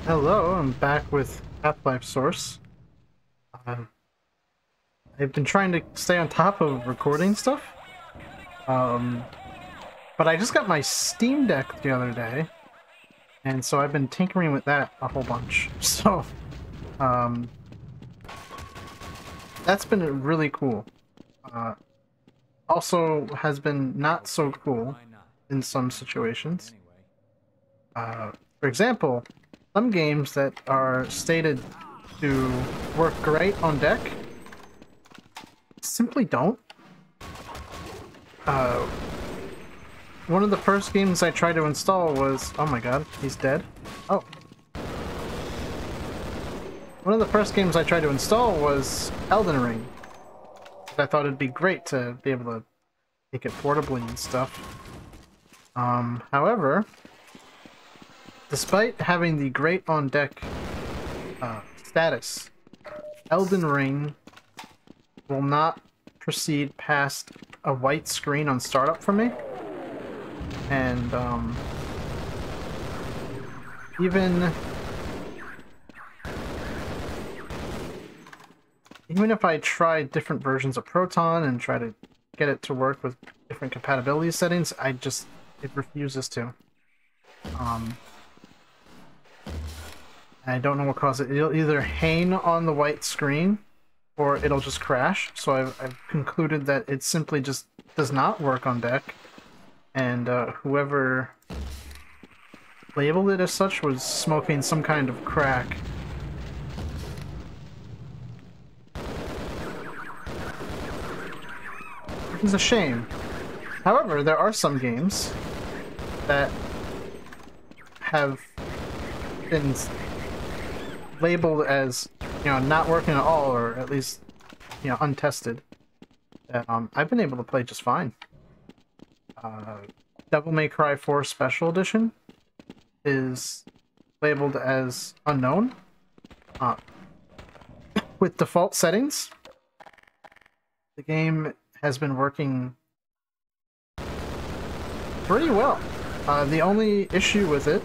Hello, I'm back with Half-Life Source. Um, I've been trying to stay on top of recording stuff, um, but I just got my Steam Deck the other day, and so I've been tinkering with that a whole bunch. So, um, that's been really cool. Uh, Also has been not so cool in some situations. For example, some games that are stated to work great on deck simply don't. Uh, One of the first games I tried to install was... Oh my god, he's dead. Oh. One of the first games I tried to install was Elden Ring. I thought it'd be great to be able to take it portably and stuff. However, despite having the great on deck status, Elden Ring will not proceed past a white screen on startup for me. And even if I try different versions of Proton and try to get it to work with different compatibility settings, it refuses to. I don't know what causes it. It'll either hang on the white screen or it'll just crash. So I've concluded that it simply just does not work on deck. And whoever labeled it as such was smoking some kind of crack. Which is a shame. However, there are some games that have been labeled as, not working at all, or at least, untested, that I've been able to play just fine. Devil May Cry 4 Special Edition is labeled as unknown. With default settings, the game has been working pretty well. The only issue with it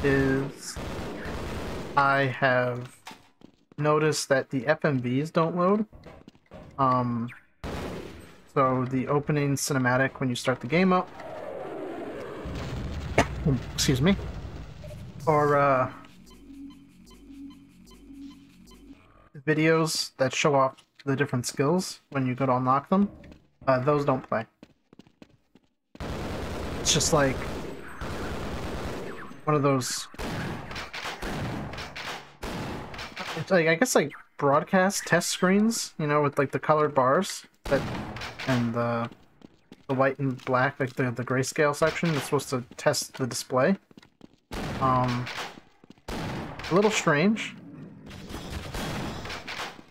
is I have noticed that the FMVs don't load. So the opening cinematic when you start the game up, excuse me, or videos that show off the different skills when you go to unlock them, those don't play. It's just like one of those, it's like, I guess, like broadcast test screens, with like the colored bars that, and the white and black, like the grayscale section that's supposed to test the display. A little strange.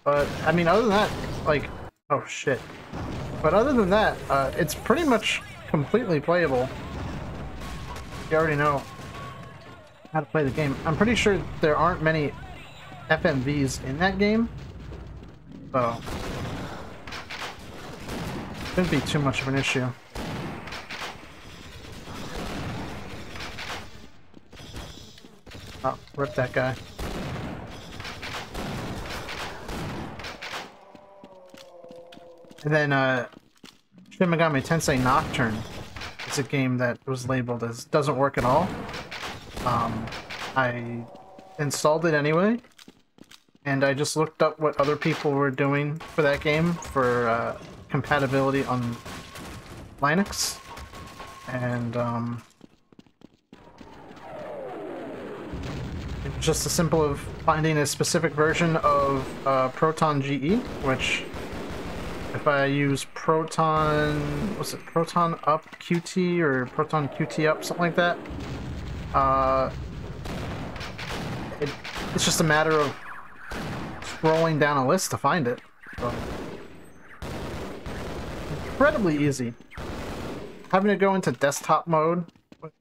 But, I mean, other than that, like... Oh, shit. But other than that, it's pretty much completely playable. You already know how to play the game. I'm pretty sure there aren't many FMVs in that game. So... shouldn't be too much of an issue. Oh, rip that guy. And then, Shin Megami Tensei Nocturne is a game that was labeled as doesn't work at all. I installed it anyway, and I just looked up what other people were doing for that game for compatibility on Linux, and it was just as simple of finding a specific version of Proton GE, which if I use Proton, was it Proton Up QT or Proton QT Up, something like that, it's just a matter of scrolling down a list to find it. So, incredibly easy. Having to go into desktop mode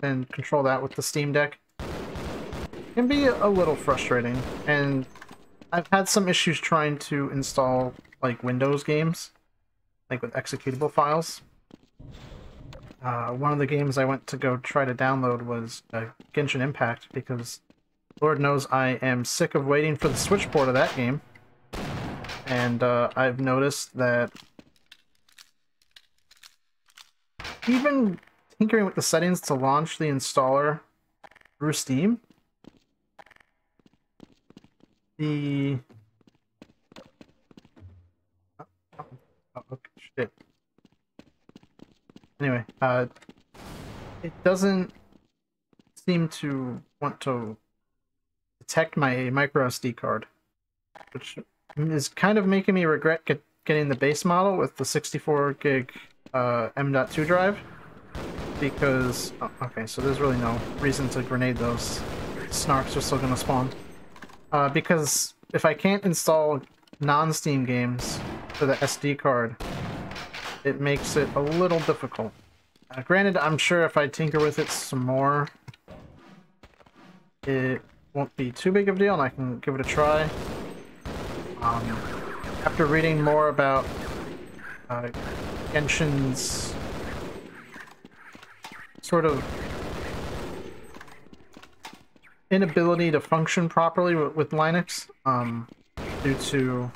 and control that with the Steam Deck can be a little frustrating, and I've had some issues trying to install like Windows games, like with executable files. One of the games I went to go try to download was Genshin Impact, because Lord knows I am sick of waiting for the Switch port of that game. And I've noticed that even tinkering with the settings to launch the installer through Steam, the... Oh, okay, shit. Anyway, it doesn't seem to want to detect my micro SD card, which is kind of making me regret getting the base model with the 64 gig M.2 drive, because okay, so there's really no reason to grenade those. Snarks are still gonna spawn. Because if I can't install non-Steam games to the SD card, it makes it a little difficult. Granted, I'm sure if I tinker with it some more, it won't be too big of a deal and I can give it a try. After reading more about Genshin's sort of inability to function properly with Linux, due to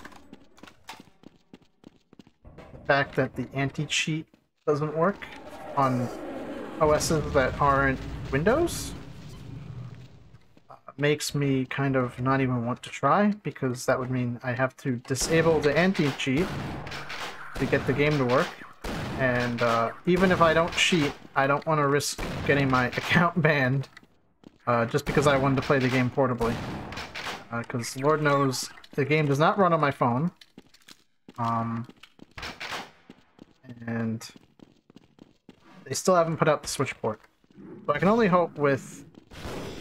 the fact that the anti-cheat doesn't work on OSs that aren't Windows, makes me kind of not even want to try, because that would mean I have to disable the anti-cheat to get the game to work. And even if I don't cheat, I don't want to risk getting my account banned just because I wanted to play the game portably. Because Lord knows the game does not run on my phone. And they still haven't put out the Switch port. So I can only hope with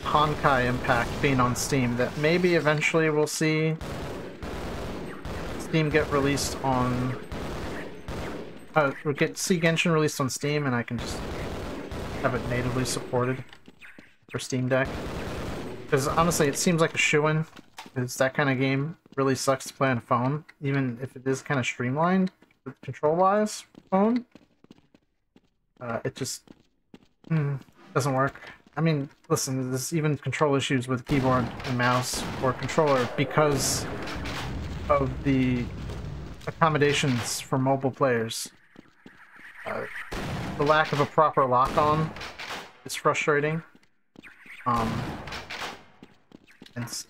Honkai Impact being on Steam that maybe eventually we'll see Steam get released on... see Genshin released on Steam, and I can just have it natively supported for Steam Deck. Because honestly, it seems like a shoo-in. Because that kind of game really sucks to play on a phone, even if it is kind of streamlined control-wise phone. It just doesn't work. I mean, listen, there's even control issues with keyboard and mouse or controller because of the accommodations for mobile players. The lack of a proper lock-on is frustrating, and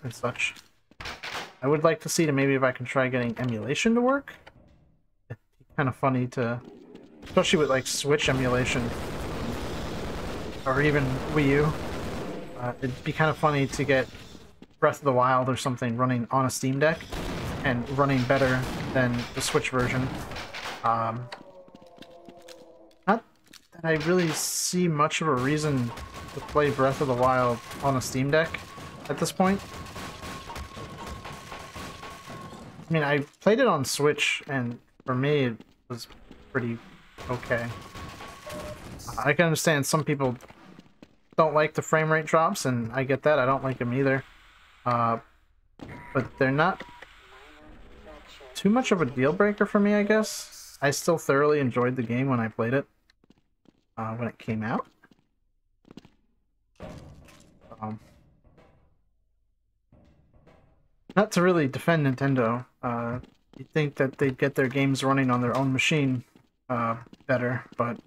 such. I would like to see maybe if I can try getting emulation to work. It'd be kind of funny to, especially with like Switch emulation, or even Wii U. It'd be kind of funny to get Breath of the Wild or something running on a Steam Deck and running better than the Switch version. Not that I really see much of a reason to play Breath of the Wild on a Steam Deck at this point. I mean, I played it on Switch, and for me, it was pretty okay. I can understand some people don't like the frame rate drops, and I get that. I don't like them either. But they're not too much of a deal breaker for me, I guess. I still thoroughly enjoyed the game when I played it, when it came out. Not to really defend Nintendo. You'd think that they'd get their games running on their own machine better, but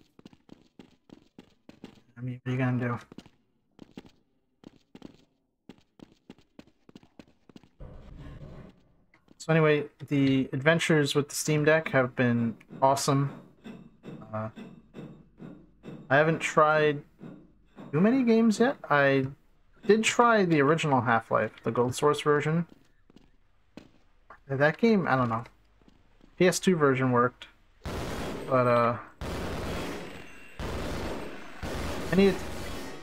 I mean, what are you gonna do? So anyway, the adventures with the Steam Deck have been awesome. I haven't tried too many games yet. I did try the original Half-Life, the Gold Source version. That game, I don't know. PS2 version worked, but any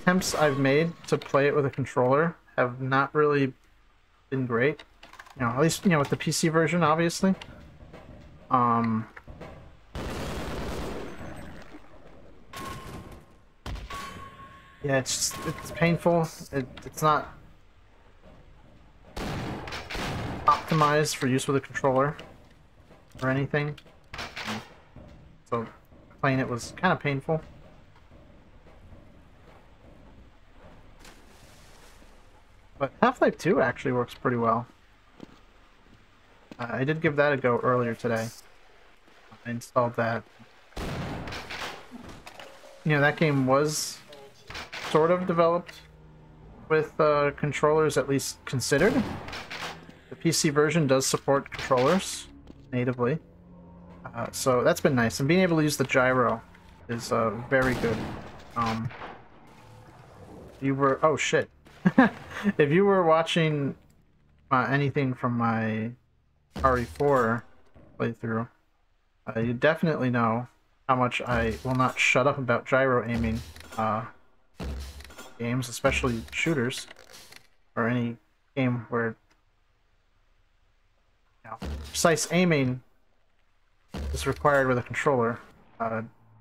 attempts I've made to play it with a controller have not really been great. You know, at least, you know, with the PC version, obviously. Yeah, it's painful. It's not optimized for use with a controller or anything. So playing it was kind of painful. But Half-Life 2 actually works pretty well. I did give that a go earlier today. I installed that. You know, that game was sort of developed with controllers at least considered. The PC version does support controllers natively. So that's been nice. And being able to use the gyro is very good. You were... Oh, shit. If you were watching anything from my RE4 playthrough, you definitely know how much I will not shut up about gyro aiming games, especially shooters, or any game where precise aiming is required with a controller.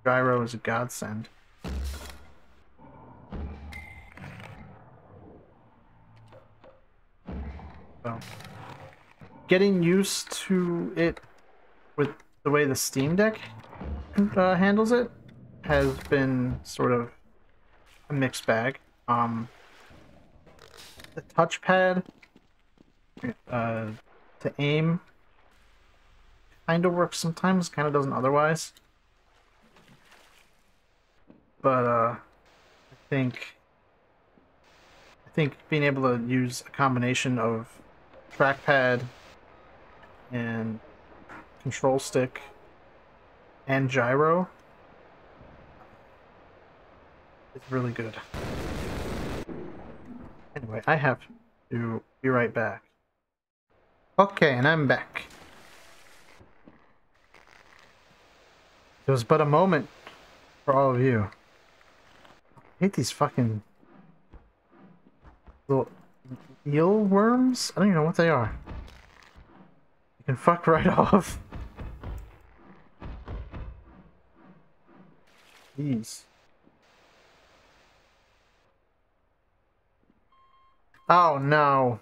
Gyro is a godsend. So, getting used to it with the way the Steam Deck handles it has been sort of a mixed bag. The touchpad to aim kind of works sometimes, kind of doesn't otherwise. But I think being able to use a combination of trackpad and control stick and gyro is really good. Anyway, I have to be right back. Okay, and I'm back. It was but a moment for all of you. I hate these fucking little eel worms? I don't even know what they are. You can fuck right off. Jeez. Oh no.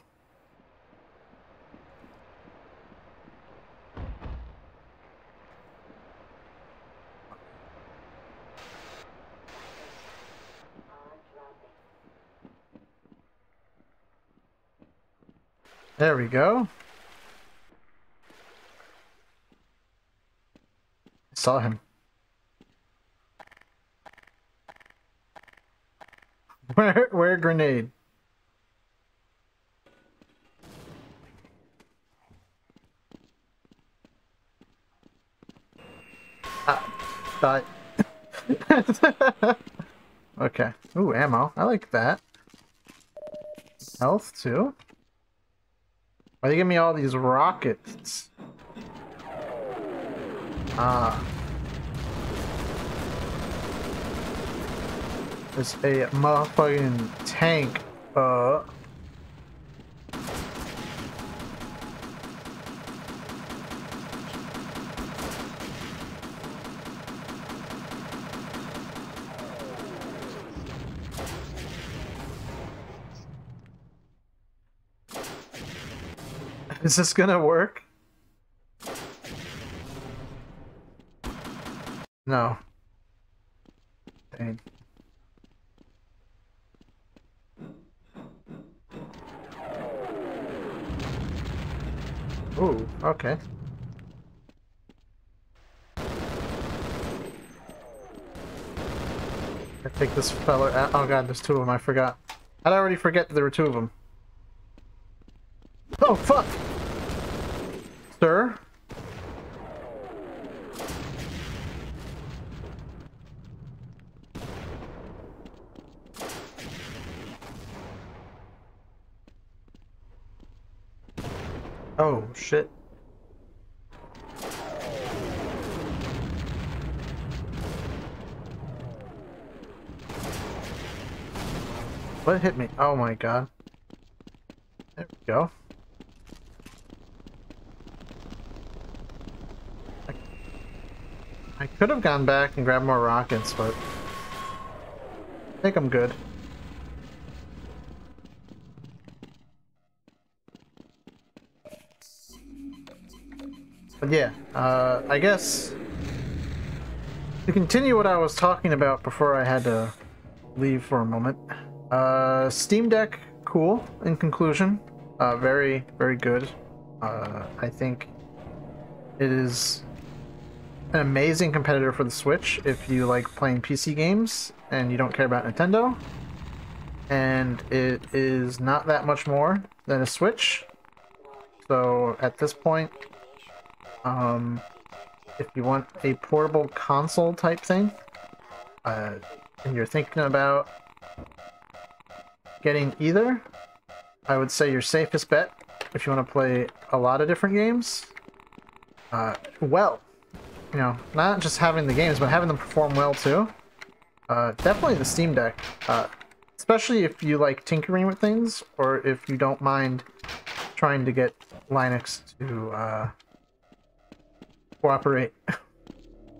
There we go. I saw him. Where grenade? Die. Okay. Ooh, ammo. I like that. Health too. Why they give me all these rockets? There's a motherfucking tank. Is this gonna work? No. Dang. Ooh, okay. I take this fella out. Oh god, there's two of them, I forgot. I'd already forget that there were two of them. Oh, fuck! Sir? Oh, shit. What hit me? Oh my god. There we go. I could have gone back and grabbed more rockets, but I think I'm good. But yeah, I guess to continue what I was talking about before I had to leave for a moment, Steam Deck cool in conclusion. Very, very good. I think it is an amazing competitor for the Switch if you like playing PC games and you don't care about Nintendo. And it is not that much more than a Switch. So at this point, if you want a portable console type thing, and you're thinking about getting either, I would say your safest bet, if you want to play a lot of different games, well, you know, not just having the games, but having them perform well too. Definitely the Steam Deck, especially if you like tinkering with things, or if you don't mind trying to get Linux to cooperate.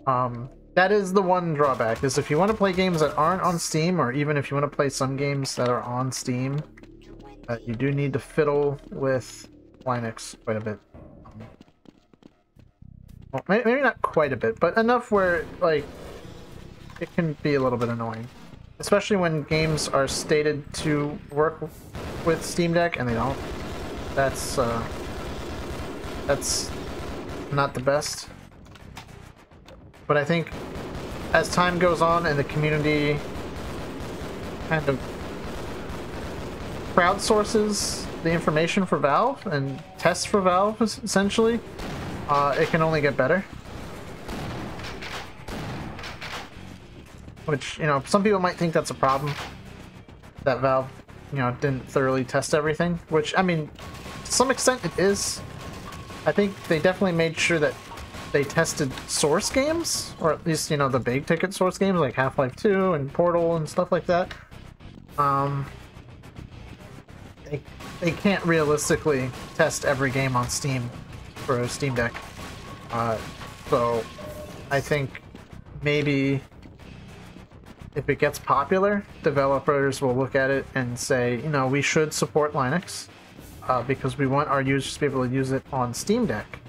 That is the one drawback, is if you want to play games that aren't on Steam, or even if you want to play some games that are on Steam, you do need to fiddle with Linux quite a bit. Well, maybe not quite a bit, but enough where, like, it can be a little bit annoying. Especially when games are stated to work with Steam Deck and they don't. That's not the best. But I think as time goes on and the community kind of crowdsources the information for Valve and tests for Valve, essentially, it can only get better. Which, you know, some people might think that's a problem, that Valve, you know, didn't thoroughly test everything, which, I mean, to some extent it is. I think they definitely made sure that they tested source games, or at least, you know, the big ticket source games like Half-Life 2 and Portal and stuff like that. They can't realistically test every game on Steam for a Steam Deck. So I think maybe if it gets popular, developers will look at it and say, you know, we should support Linux because we want our users to be able to use it on Steam Deck.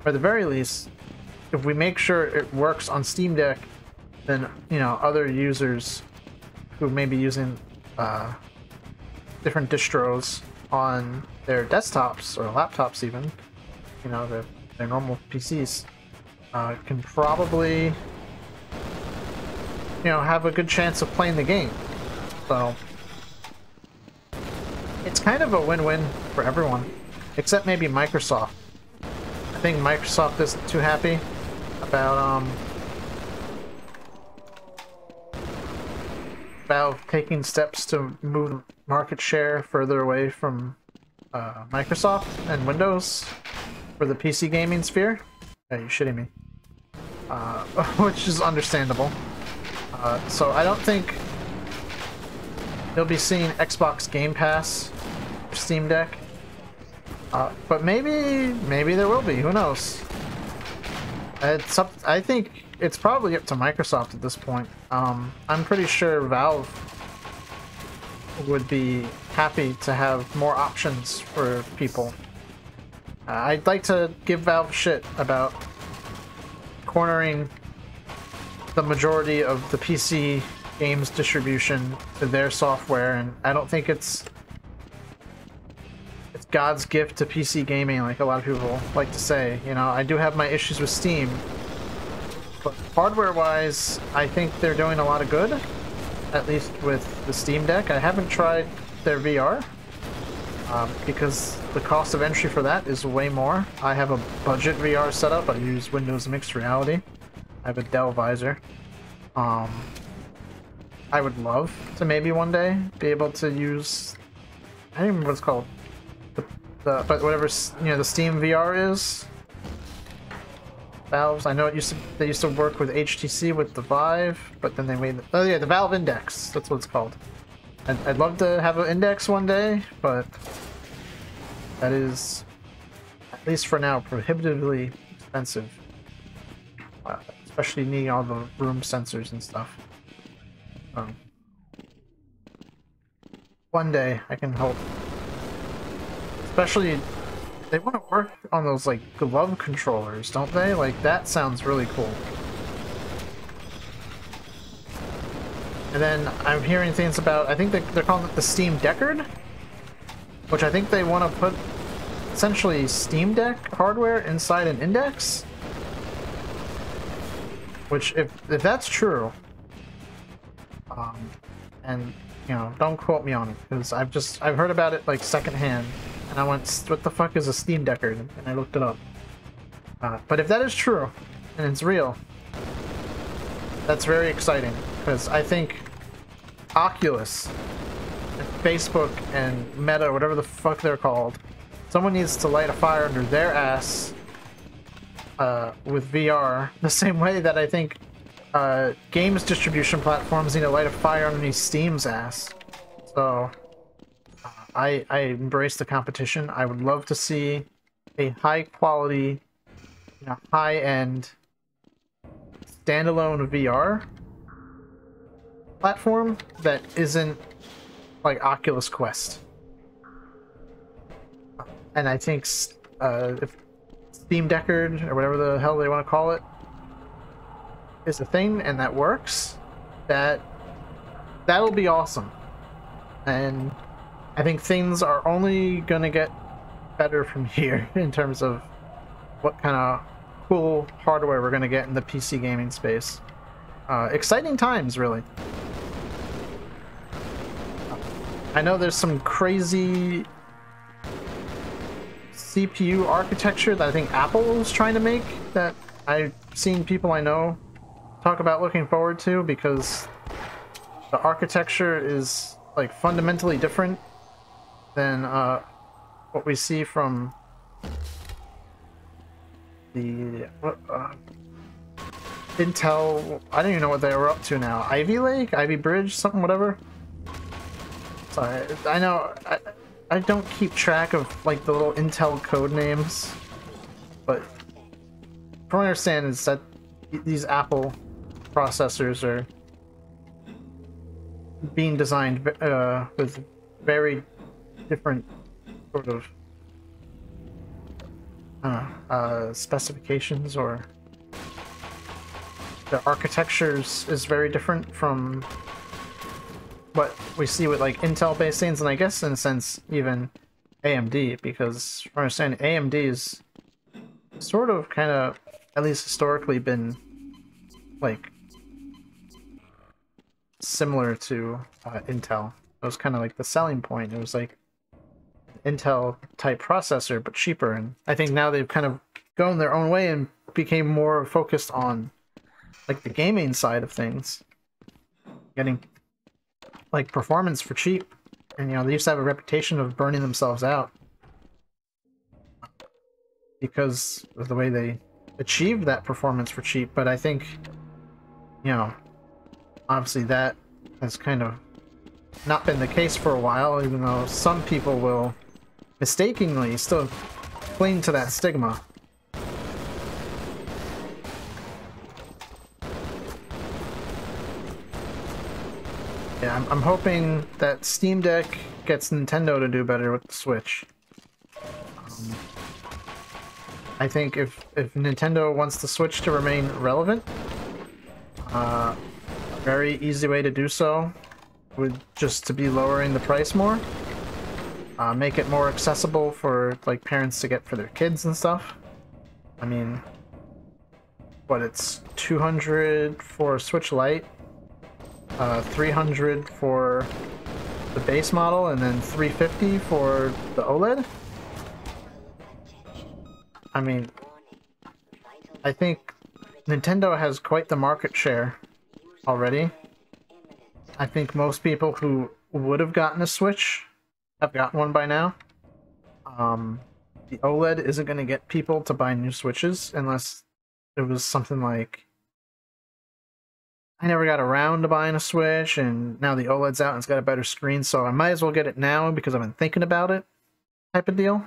Or at the very least, if we make sure it works on Steam Deck, then, you know, other users who may be using different distros on their desktops or laptops even, you know, their normal PCs, can probably, you know, have a good chance of playing the game. So it's kind of a win-win for everyone, except maybe Microsoft. I think Microsoft isn't too happy about Valve taking steps to move market share further away from Microsoft and Windows for the PC gaming sphere. Yeah, you're shitting me. Which is understandable. So I don't think you'll be seeing Xbox Game Pass for Steam Deck. But maybe there will be. Who knows? I think it's probably up to Microsoft at this point. I'm pretty sure Valve would be happy to have more options for people. I'd like to give Valve shit about cornering the majority of the PC games distribution to their software, and I don't think it's God's gift to PC gaming, like a lot of people like to say. You know, I do have my issues with Steam, but hardware-wise, I think they're doing a lot of good, at least with the Steam Deck. I haven't tried their VR, because the cost of entry for that is way more. I have a budget VR setup. I use Windows Mixed Reality. I have a Dell visor. I would love to maybe one day be able to use, I don't remember what it's called, but whatever, you know, the Steam VR is. Valve's. I know they used to work with HTC with the Vive, but then they made the Valve Index. That's what it's called. I'd love to have an Index one day, but that is, at least for now, prohibitively expensive. Especially needing all the room sensors and stuff. One day I can hope. Especially, they want to work on those, like, glove controllers, don't they? Like, that sounds really cool. And then I'm hearing things about, I think they're calling it the Steam Deckard, which I think they want to put essentially Steam Deck hardware inside an Index. Which, if that's true, and you know, don't quote me on it, because I've heard about it like secondhand, and I went, what the fuck is a Steam Decker? And I looked it up. But if that is true, and it's real, that's very exciting, because I think Oculus, and Facebook, and Meta, whatever the fuck they're called, someone needs to light a fire under their ass with VR, the same way that I think games distribution platforms need to light a fire underneath Steam's ass. So I embrace the competition. I would love to see a high quality, you know, high end standalone VR platform that isn't like Oculus Quest. And I think if Steam Deckard, or whatever the hell they want to call it, is a thing and that works, that'll be awesome. And I think things are only gonna get better from here in terms of what kind of cool hardware we're gonna get in the PC gaming space. Exciting times, really. I know there's some crazy CPU architecture that I think Apple is trying to make that I've seen people I know talk about looking forward to, because the architecture is like fundamentally different than what we see from the Intel. I don't even know what they were up to now. Ivy Lake? Ivy Bridge? Something, whatever. Sorry, I know I don't keep track of like the little Intel code names, but from what I understand is that these Apple processors are being designed with very different sort of specifications, or the architectures is very different from what we see with like Intel based things, and I guess in a sense even AMD, because from what I understand AMD is sort of kind of, at least historically, been like similar to Intel. It was kind of like the selling point. It was like Intel type processor but cheaper, and I think now they've kind of gone their own way and became more focused on like the gaming side of things, getting like performance for cheap. And you know, they used to have a reputation of burning themselves out because of the way they achieved that performance for cheap. But I think, you know, obviously that has kind of not been the case for a while, even though some people will mistakenly still cling to that stigma. Yeah, I'm hoping that Steam Deck gets Nintendo to do better with the Switch. I think if Nintendo wants the Switch to remain relevant, a very easy way to do so would just to be lowering the price more. Make it more accessible for like parents to get for their kids and stuff. I mean, what, it's $200 for a Switch Lite, $300 for the base model, and then $350 for the OLED. I mean, I think Nintendo has quite the market share already. I think most people who would have gotten a Switch have gotten one by now. The OLED isn't going to get people to buy new Switches unless it was something like, I never got around to buying a Switch, and now the OLED's out and it's got a better screen, so I might as well get it now because I've been thinking about it type of deal.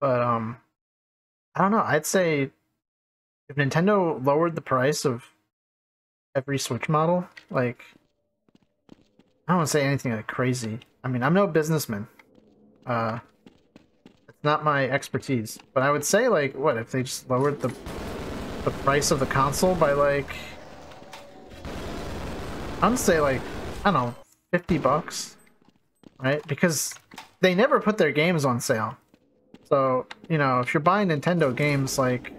But, I don't know, I'd say if Nintendo lowered the price of every Switch model, like, I don't want to say anything like crazy. I mean, I'm no businessman. It's not my expertise. But I would say, like, what, if they just lowered the price of the console by, like, I'm gonna say, like, I don't know, $50, right? Because they never put their games on sale. So, you know, if you're buying Nintendo games, like,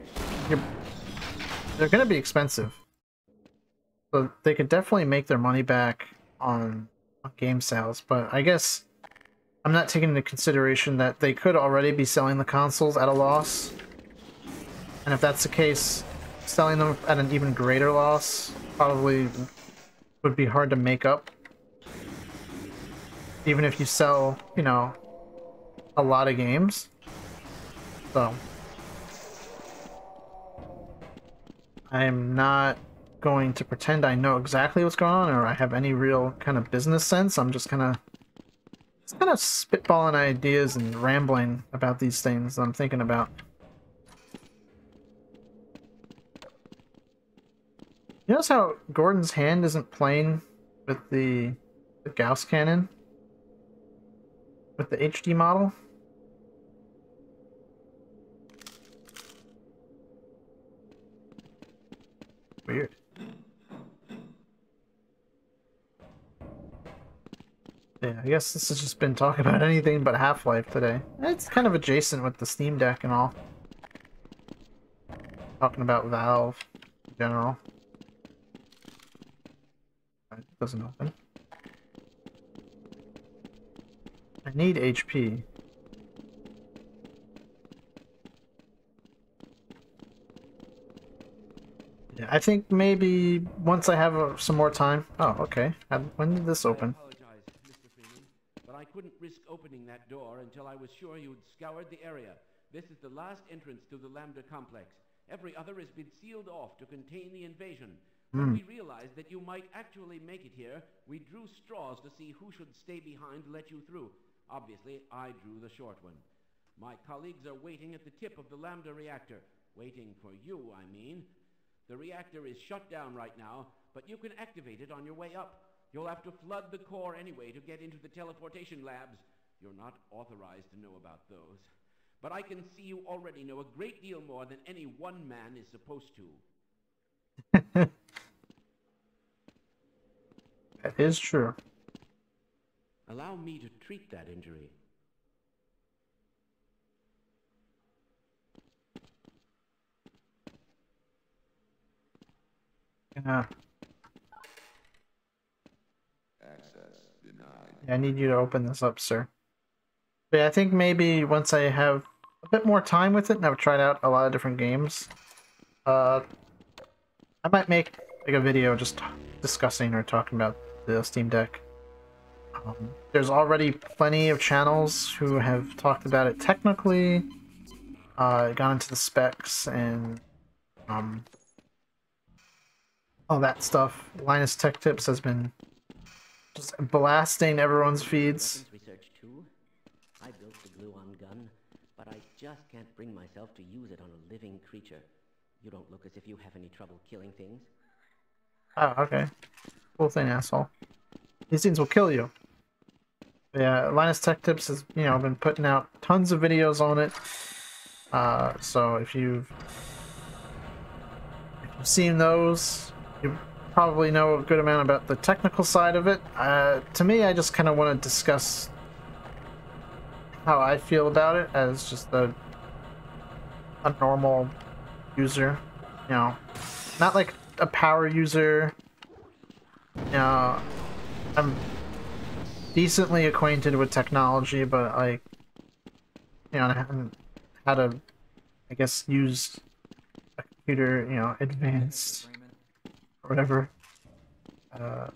they're gonna be expensive. So they could definitely make their money back on game sales, but I guess I'm not taking into consideration that they could already be selling the consoles at a loss. And if that's the case, selling them at an even greater loss probably would be hard to make up. Even if you sell, you know, a lot of games. So I'm not going to pretend I know exactly what's going on or I have any real kind of business sense. I'm just kind of spitballing ideas and rambling about these things that I'm thinking about. You notice how Gordon's hand isn't playing with the Gauss cannon? With the HD model? Weird. Yeah, I guess this has just been talking about anything but Half-Life today. It's kind of adjacent with the Steam Deck and all. Talking about Valve in general. It doesn't open. I need HP. Yeah, I think maybe once I have some more time. Oh, okay. When did this open? I apologize, Mr. Freeman, but I couldn't risk opening that door until I was sure you'd scoured the area. This is the last entrance to the Lambda Complex. Every other has been sealed off to contain the invasion. When we realized that you might actually make it here, we drew straws to see who should stay behind to let you through. Obviously, I drew the short one. My colleagues are waiting at the tip of the Lambda reactor. Waiting for you, I mean. The reactor is shut down right now, but you can activate it on your way up. You'll have to flood the core anyway to get into the teleportation labs. You're not authorized to know about those. But I can see you already know a great deal more than any one man is supposed to. That is true. Allow me to treat that injury. Yeah. Access denied. I need you to open this up, sir. But yeah, I think maybe once I have a bit more time with it and I've tried out a lot of different games, I might make like a video just discussing or talking about the Steam Deck. There's already plenty of channels who have talked about it technically, gone into the specs and all that stuff. Linus Tech Tips has been just blasting everyone's feeds. Research too. I built the gluon gun, but I just can't bring myself to use it on a living creature. You don't look as if you have any trouble killing things. Oh, okay. Cool thing, asshole. These things will kill you. Yeah, Linus Tech Tips has, you know, been putting out tons of videos on it. So if you've seen those, you probably know a good amount about the technical side of it. To me, I just kind of want to discuss how I feel about it as just a normal user. You know, not like a power user. You know, I'm decently acquainted with technology, but like, you know, I haven't had to, I guess, use a computer, you know, advanced or whatever. But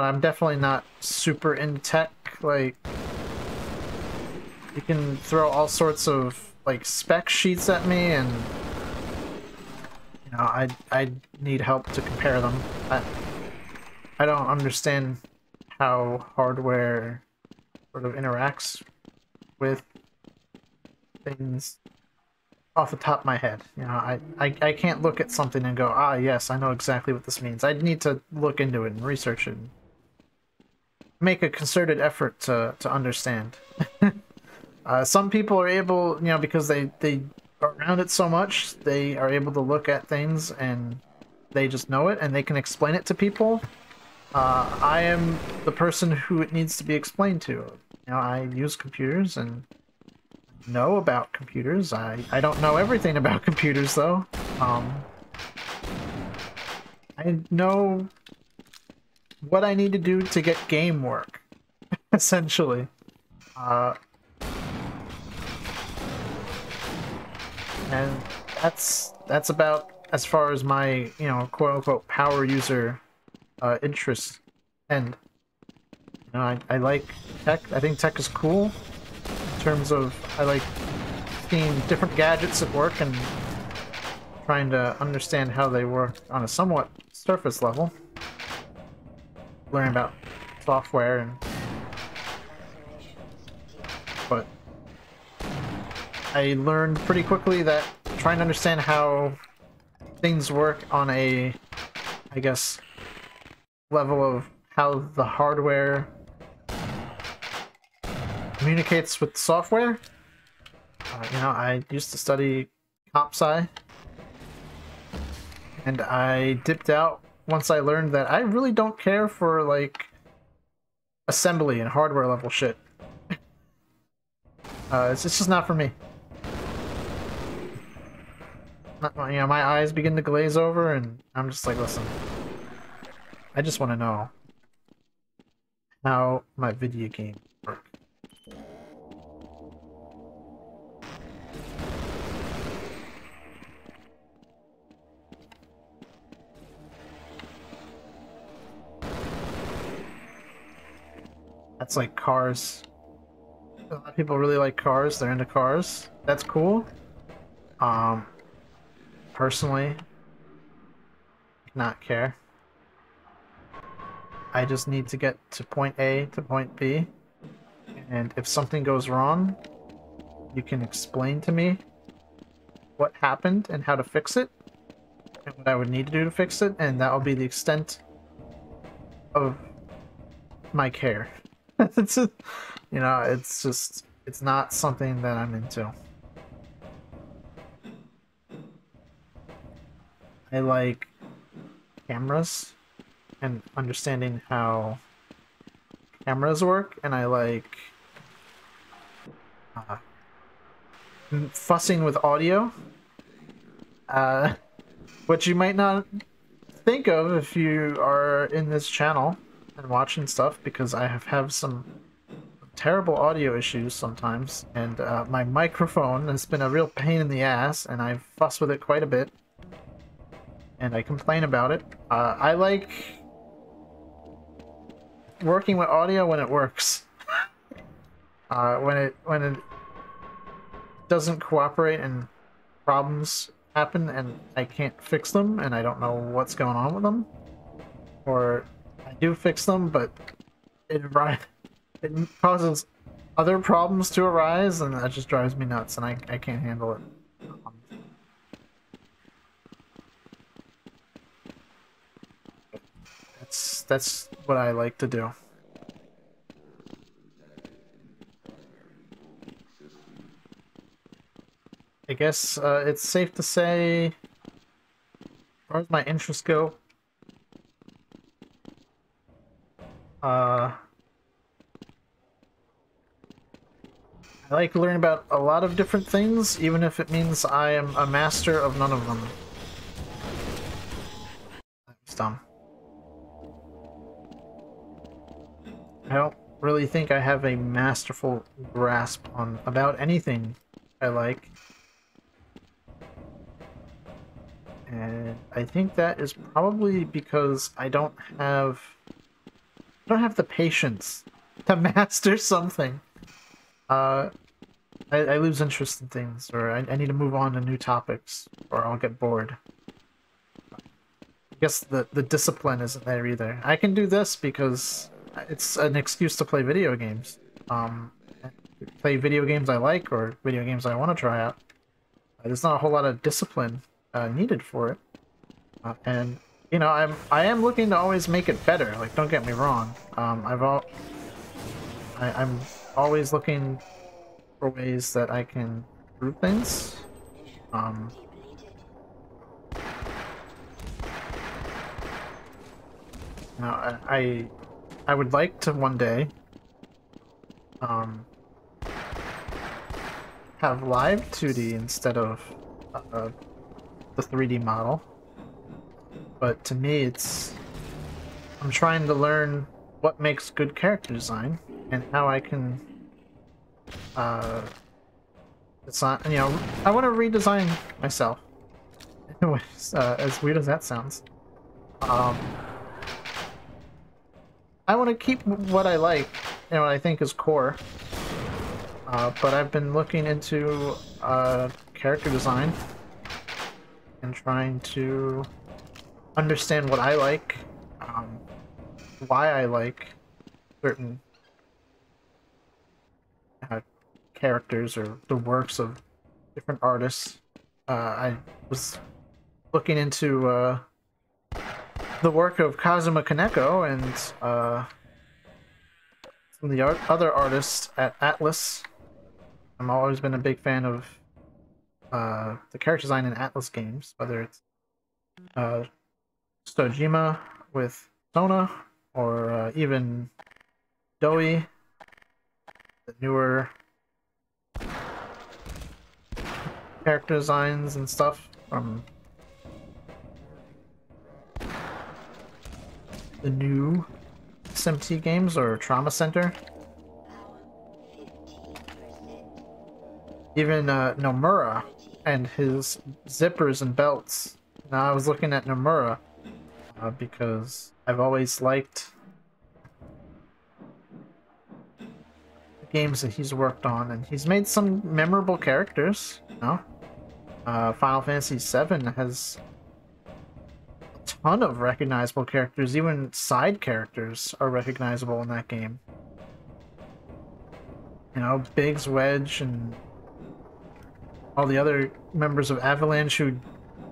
I'm definitely not super into tech. Like, you can throw all sorts of like spec sheets at me, and you know, I need help to compare them. I don't understand how hardware sort of interacts with things off the top of my head. You know, I can't look at something and go, ah, yes, I know exactly what this means. I need to look into it and research it and make a concerted effort to understand. Some people are able, you know, because they are around it so much, they are able to look at things and they just know it and they can explain it to people. I am the person who it needs to be explained to, you know, I use computers and know about computers. I don't know everything about computers though. I know what I need to do to get game work, essentially. And that's about as far as my, you know, quote unquote power user interests end. You know, I like tech. I think tech is cool in terms of I like seeing different gadgets at work and trying to understand how they work on a somewhat surface level. Learn about software and but I learned pretty quickly that trying to understand how things work on a, I guess, level of how the hardware communicates with software. You know, I used to study comp sci, and I dipped out once I learned that I really don't care for, like, assembly and hardware level shit. It's just not for me. You know, my eyes begin to glaze over, and I'm just like, listen, I just want to know how my video game work. That's like cars. A lot of people really like cars. They're into cars. That's cool. Personally, not care. I just need to get to point A to point B, and if something goes wrong, you can explain to me what happened and how to fix it, and what I would need to do to fix it, and that will be the extent of my care. It's just, you know, it's not something that I'm into. I like cameras and understanding how cameras work, and I like fussing with audio, which you might not think of if you are in this channel and watching stuff, because I have some terrible audio issues sometimes, and my microphone has been a real pain in the ass, and I fuss with it quite a bit. And I complain about it. I like working with audio when it works. When it doesn't cooperate and problems happen and I can't fix them and I don't know what's going on with them, or I do fix them but it causes other problems to arise, and that just drives me nuts, and I can't handle it. That's what I like to do. I guess it's safe to say, as far as my interests go, I like to learn about a lot of different things, even if it means I am a master of none of them. That's dumb. I don't really think I have a masterful grasp on about anything I like. And I think that is probably because I don't have the patience to master something. I lose interest in things, or I need to move on to new topics, or I'll get bored. I guess the discipline isn't there either. I can do this because it's an excuse to play video games. Play video games I like, or video games I want to try out. There's not a whole lot of discipline needed for it. And you know, I am looking to always make it better. Like, don't get me wrong. I'm always looking for ways that I can improve things. Now, I would like to one day have live 2D instead of the 3D model. But to me, I'm trying to learn what makes good character design and how I can design. You know, I want to redesign myself. As weird as that sounds. I want to keep what I like and what I think is core. But I've been looking into character design and trying to understand what I like, why I like certain characters or the works of different artists. I was looking into the work of Kazuma Kaneko and some of the other artists at Atlas. I've always been a big fan of the character design in Atlas games, whether it's Stojima with Sona or even Doi, the newer character designs and stuff from the new SMT games or Trauma Center. Even Nomura and his zippers and belts. Now I was looking at Nomura because I've always liked the games that he's worked on, and he's made some memorable characters, you know? Final Fantasy VII has a ton of recognizable characters. Even side characters are recognizable in that game. You know, Biggs, Wedge, and all the other members of Avalanche who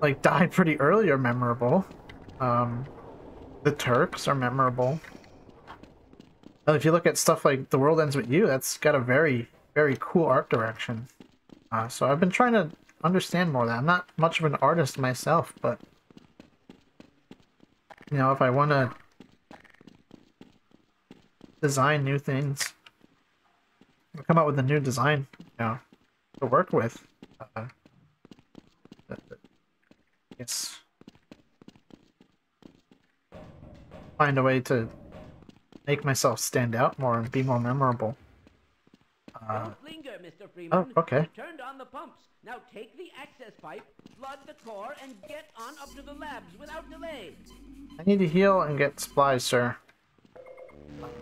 like died pretty early are memorable. The Turks are memorable. If you look at stuff like The World Ends With You, that's got a very, very cool art direction. So I've been trying to understand more of that. I'm not much of an artist myself, but you know, if I want to design new things, come up with a new design, you know, to work with. Yes. Find a way to make myself stand out more and be more memorable. Don't linger, Mr. Freeman. Oh, okay. You turned on the pumps. Now take the access pipe, flood the core, and get on up to the labs without delay. I need to heal and get supplies, sir.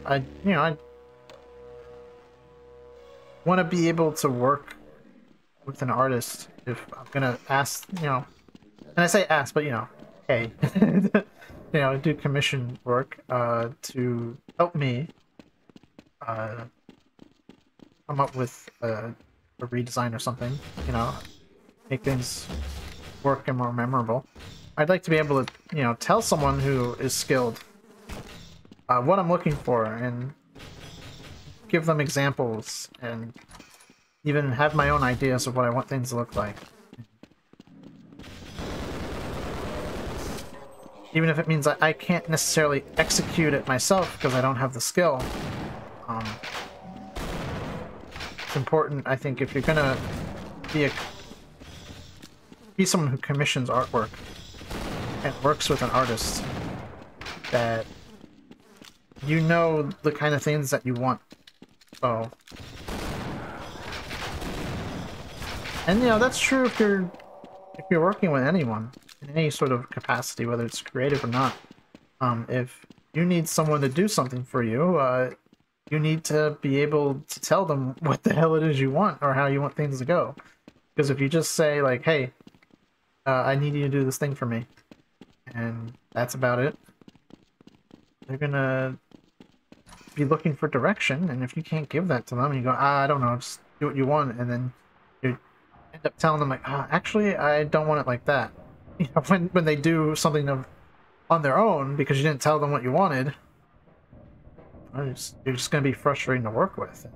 I want to be able to work with an artist if I'm gonna ask, you know, and I say ask, but you know, hey, you know, do commission work to help me come up with a redesign or something, you know, make things work and more memorable. I'd like to be able to, you know, tell someone who is skilled what I'm looking for and give them examples and even have my own ideas of what I want things to look like. Even if it means I can't necessarily execute it myself because I don't have the skill. It's important, I think, if you're gonna be someone who commissions artwork and works with an artist, that you know the kind of things that you want. So, and you know, that's true if you're working with anyone in any sort of capacity, whether it's creative or not. If you need someone to do something for you, you need to be able to tell them what the hell it is you want or how you want things to go. Because if you just say like, hey, I need you to do this thing for me, and that's about it, they're gonna be looking for direction, and if you can't give that to them, and you go, I don't know, just do what you want, and then you end up telling them like, actually, I don't want it like that. You know, when they do something on their own because you didn't tell them what you wanted, you're just going to be frustrating to work with.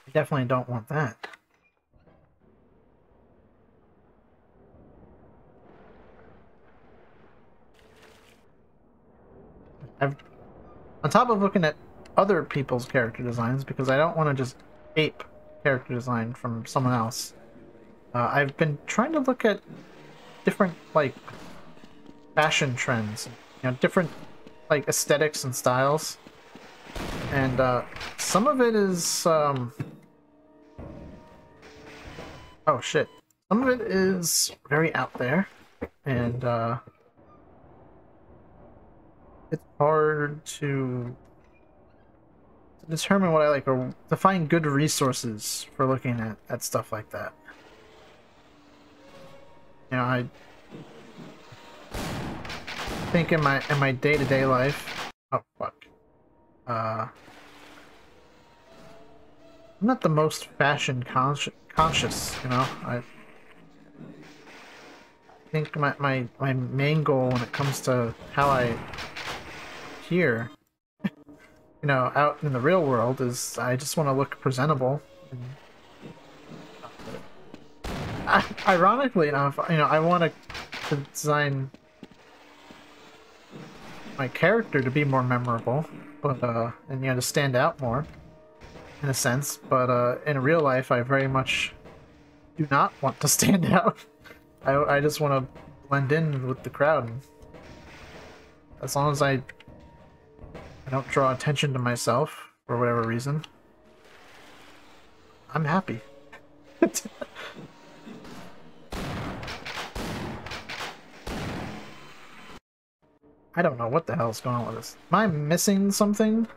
You definitely don't want that. top of looking at other people's character designs, because I don't want to just ape character design from someone else, I've been trying to look at different, like, fashion trends, you know, different, like, aesthetics and styles. And some of it is oh shit, some of it is very out there, and it's hard to determine what I like, or to find good resources for looking at stuff like that. You know, I think in my day-to-day life, oh fuck, I'm not the most fashion conscious, you know. I think my main goal when it comes to how I appear, you know, out in the real world, is I just want to look presentable. And, ironically enough, you know, I want to design my character to be more memorable, but and you know, to stand out more, in a sense. But in real life, I very much do not want to stand out. I just want to blend in with the crowd. As long as I don't draw attention to myself for whatever reason, I'm happy. I don't know what the hell's going on with this. Am I missing something?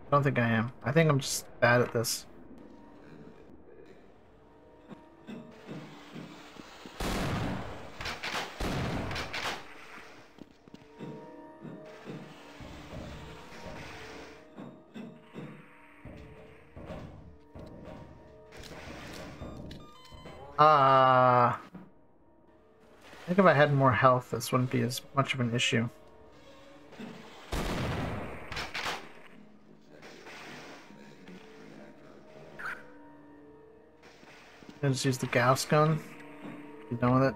I don't think I am. I think I'm just bad at this. I think if I had more health, this wouldn't be as much of an issue. I just use the Gauss gun. You done with it?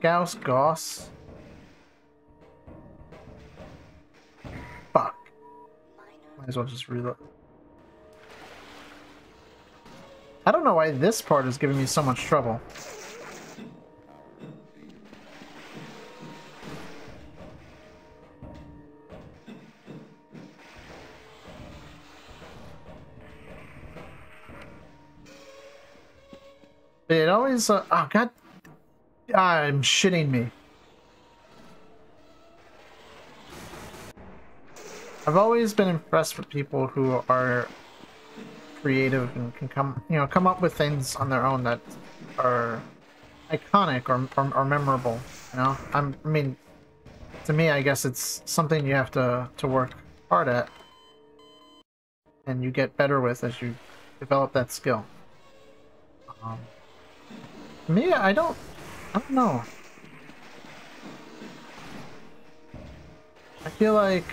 Gauss. Fuck. Might as well just reload. I don't know why this part is giving me so much trouble. It always, oh god, I'm shitting me. I've always been impressed with people who are creative and can come up with things on their own that are iconic or memorable. You know, I mean, to me, I guess it's something you have to work hard at, and you get better with as you develop that skill. Me, I don't know. I feel like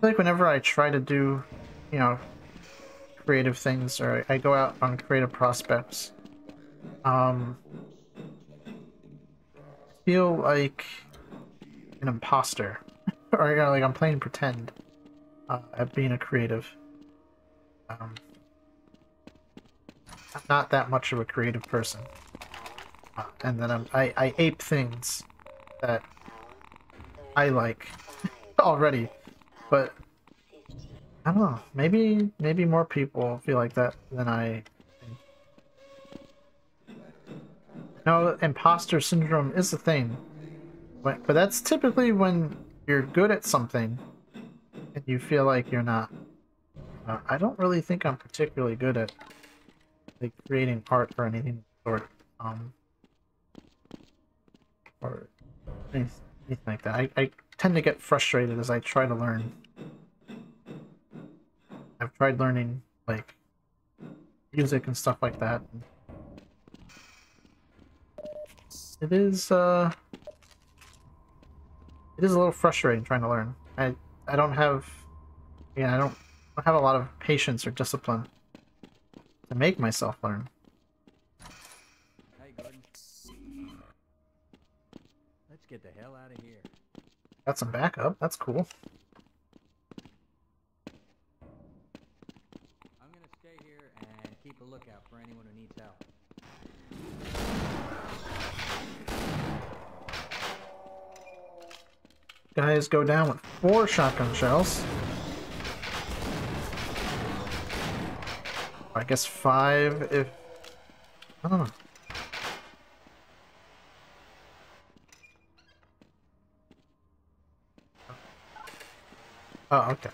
whenever I try to do, you know, creative things, or I go out on creative prospects, I feel like an imposter, or you know, like I'm playing pretend at being a creative. I'm not that much of a creative person, and then I ape things that I like already. But I don't know. Maybe more people feel like that than I think. No, imposter syndrome is a thing, but that's typically when you're good at something and you feel like you're not. I don't really think I'm particularly good at like creating art or anything of the sort, or anything like that. I tend to get frustrated as I try to learn. I've tried learning like music and stuff like that. It is a little frustrating trying to learn. I don't have, I don't have a lot of patience or discipline to make myself learn. get the hell out of here. Got some backup. That's cool. I'm gonna stay here and keep a lookout for anyone who needs help. Guys go down with 4 shotgun shells. I guess 5 if... I don't know. Oh, okay.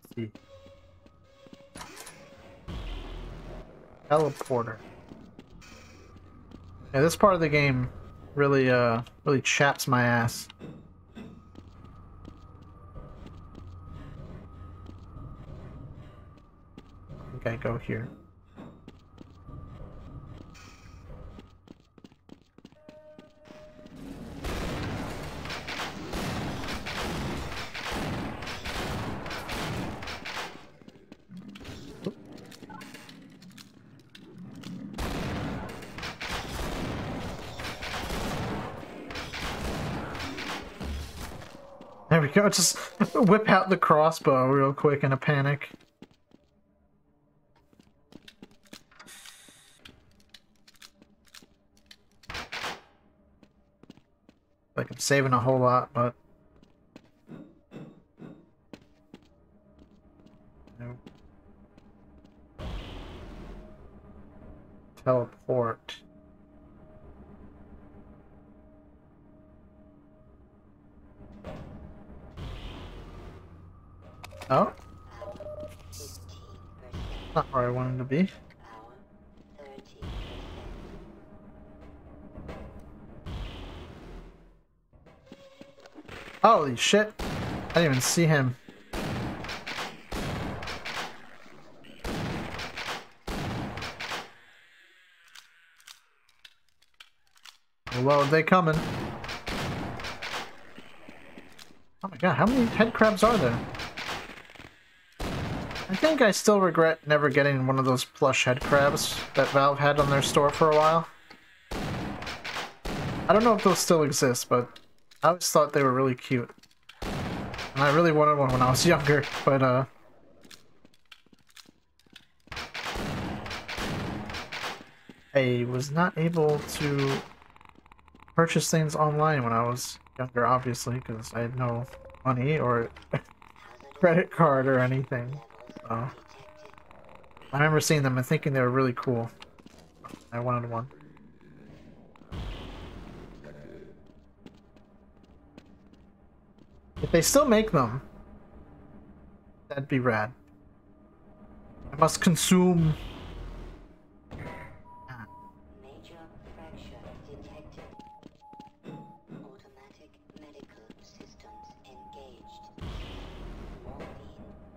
Let's see. Teleporter. Yeah, this part of the game really, really chaps my ass. I think I go here. There we go, just whip out the crossbow real quick in a panic. Like I'm saving a whole lot, but... Nope. Teleport. Oh? Not where I wanted to be. Holy shit! I didn't even see him. Well, are they coming? Oh my god, how many head crabs are there? I think I still regret never getting one of those plush head crabs that Valve had on their store for a while. I don't know if those still exist, but I always thought they were really cute. And I really wanted one when I was younger, but I was not able to purchase things online when I was younger, obviously, because I had no money or credit card or anything. So I remember seeing them and thinking they were really cool. I wanted one. If they still make them, that'd be rad. I must consume. Major fracture detected. Automatic medical systems engaged. Morphine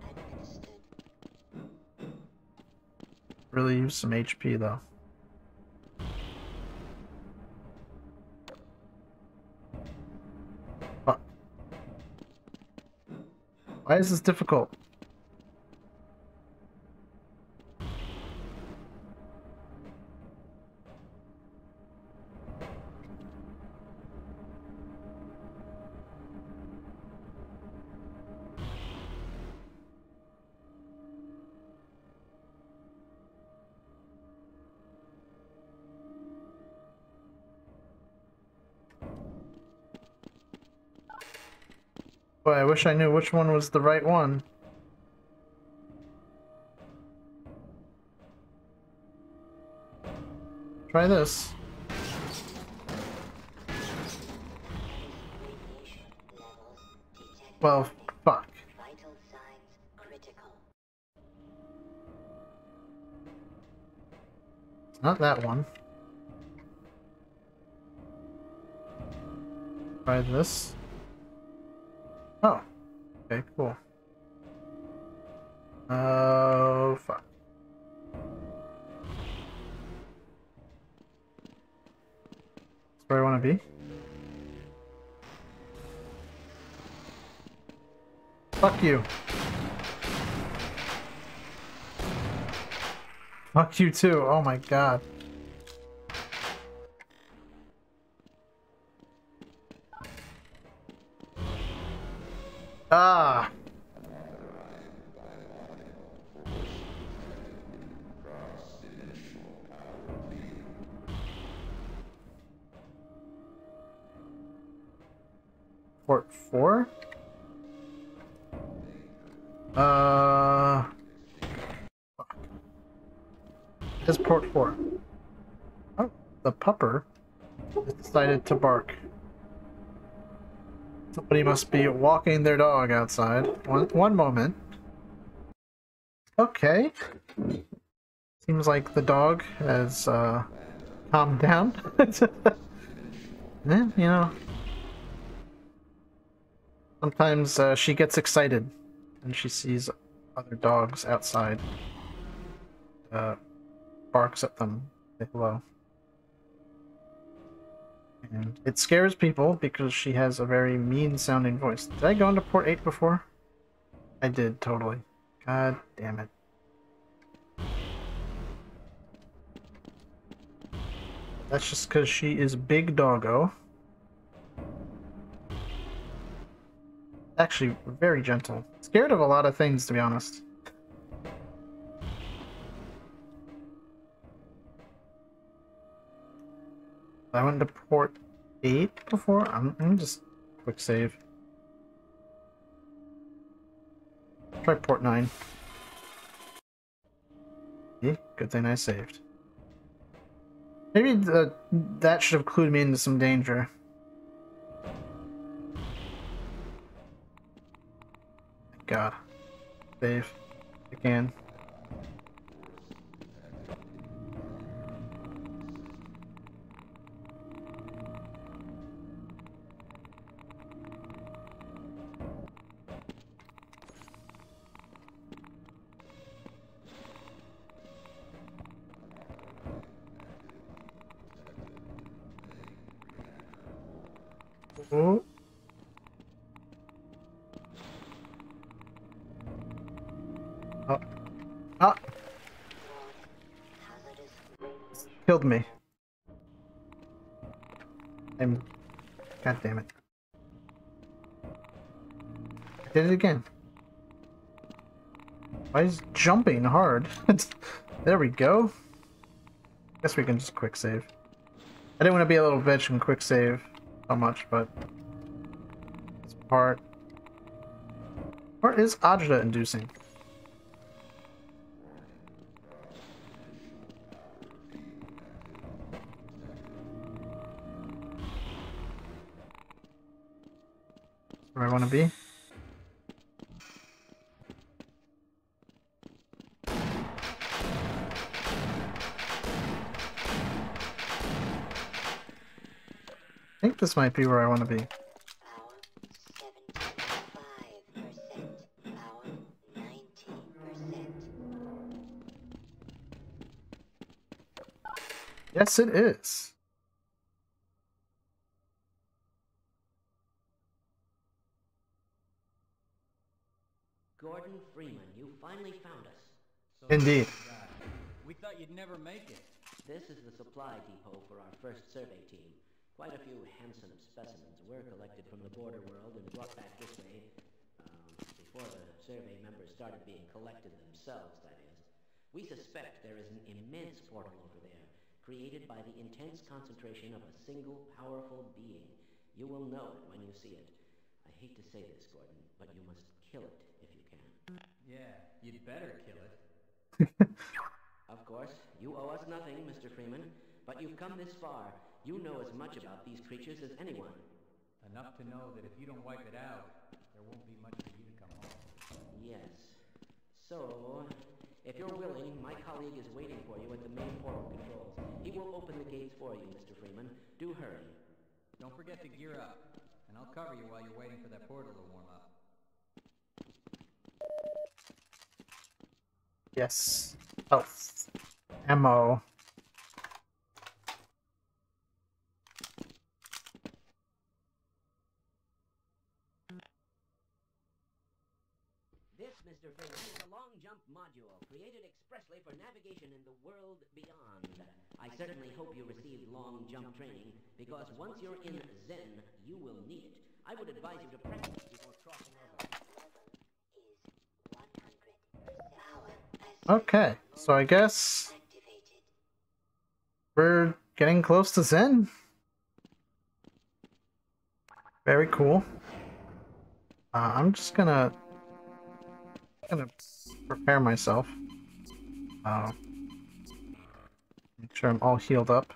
administered. Really use some HP though. Fuck. Why is this difficult? Boy, I wish I knew which one was the right one. Try this. Well, fuck. Vital signs critical. Not that one. Try this. Oh. Okay, cool. Oh, fuck. That's where I want to be. Fuck you. Fuck you too. Oh my god. Ah! Port 4? Fuck. It's port 4. Oh, the pupper has decided to bark. Somebody must be walking their dog outside. One moment. Okay. Seems like the dog has calmed down. Yeah, you know. Sometimes she gets excited and she sees other dogs outside. Barks at them. Say hello. And it scares people because she has a very mean-sounding voice. Did I go into port 8 before? I did, totally. God damn it. That's just because she is big doggo. Actually, very gentle. Scared of a lot of things, to be honest. I went to port 8 before? I'm just quick save. Try port 9. See? Good thing I saved. Maybe that should have clued me into some danger. Thank God. Save. Again. Oh. Oh. Ah! Killed me. God damn it. I did it again. Why is jumping hard? There we go. Guess we can just quick save. I didn't want to be a little bitch and quick save so much, but this part is agita inducing. Where I want to be. I think this might be where I want to be. Yes, it is. Gordon Freeman, you finally found us. Indeed. We thought you'd never make it. This is the supply depot for our first survey team. Quite a few handsome specimens were collected from the border world and brought back this way, before the survey members started being collected themselves, that is. We suspect there is an immense portal over there, created by the intense concentration of a single powerful being. You will know it when you see it. I hate to say this, Gordon, but you must kill it if you can. Yeah, you'd better kill it. Of course, you owe us nothing, Mr. Freeman, but you've come this far. You know as much about these creatures as anyone. Enough to know that if you don't wipe it out, there won't be much for you to come home. Yes. So, if you're willing, my colleague is waiting for you at the main portal controls. He will open the gates for you, Mr. Freeman. Do hurry. Don't forget to gear up, and I'll cover you while you're waiting for that portal to warm up. Yes. Health. Ammo. This, Mr. Freeman, is a long jump module created expressly for navigation in the world beyond. I certainly hope you received long jump training, because once you're in Zen, you will need it. I would advise you to practice before crossing over. Okay, so I guess Activated. we're getting close to Zen. Very cool. I'm just gonna prepare myself. Make sure I'm all healed up.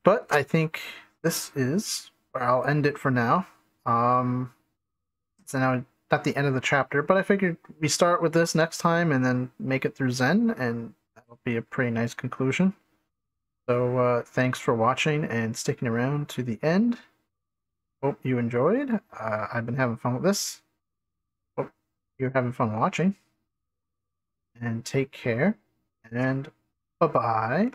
But I think this is where I'll end it for now. So now at the end of the chapter, but I figured we start with this next time and then make it through Zen, and that'll be a pretty nice conclusion. So thanks for watching and sticking around to the end. Hope you enjoyed. I've been having fun with this. Hope you're having fun watching. And take care. And bye-bye.